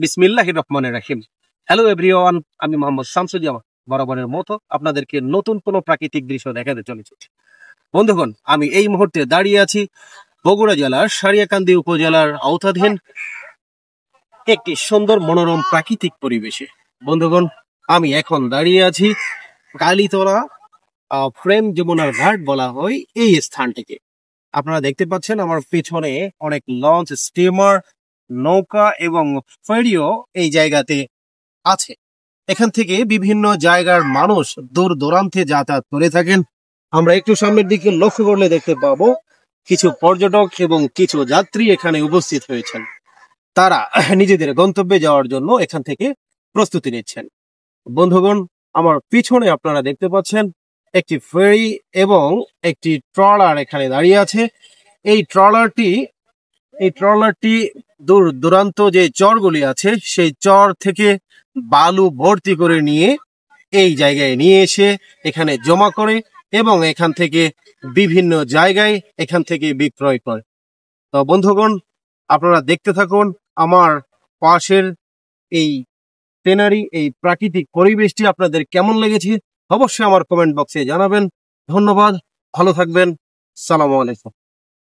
বিসমিল্লাহির রহমানির রহিম। Hello everyone, আমি মোহাম্মদ শামসুজ্জামান বরাবরের মতো আপনাদেরকে নতুন কোনো প্রাকৃতিক দৃশ্য দেখাতে চলেছি। বন্ধুগণ, আমি এই মুহূর্তে দাঁড়িয়ে আছি বগুড়া জেলার সারিয়াকান্দি উপজেলার আওতাধীন একটি সুন্দর মনোরম প্রাকৃতিক পরিবেশে। বন্ধুগণ, আমি এখন দাঁড়িয়ে আছি কালীতলা ফ্রেম যমুনার ঘাট বলা হয় এই স্থানটিকে। আপনারা দেখতে পাচ্ছেন আমার পেছনে অনেক লঞ্চ, স্টিমার, নৌকা এবং ফেরিও এই জায়গাতে আছে। এখান থেকে বিভিন্ন জায়গার মানুষ দূর দূরান্তে যাতায়াত করে থাকেন। আমরা একটু সামনের দিকে লক্ষ্য করলে দেখতে পাবো কিছু পর্যটক এবং কিছু যাত্রী এখানে উপস্থিত হয়েছেন। তারা নিজেদের গন্তব্যে যাওয়ার জন্য এখান থেকে প্রস্তুতি নিচ্ছেন। বন্ধুগণ, আমার পিছনে আপনারা দেখতে পাচ্ছেন একটি ফেরি এবং একটি ট্রলার এখানে দাঁড়িয়ে আছে। এই ট্রলারটি দূর দূরান্ত যে চরগুলি আছে সেই চর থেকে বালু ভর্তি করে নিয়ে এই জায়গায় নিয়ে এসে এখানে জমা করে এবং এখান থেকে বিভিন্ন জায়গায় এখান থেকে বিক্রয় করে। তো বন্ধুগণ, আপনারা দেখতে থাকুন আমার পাশের এই সিনারি, এই প্রাকৃতিক পরিবেশটি আপনাদের কেমন লেগেছে অবশ্যই আমার কমেন্ট বক্সে জানাবেন। ধন্যবাদ, ভালো থাকবেন, সালামু আলাইকুম।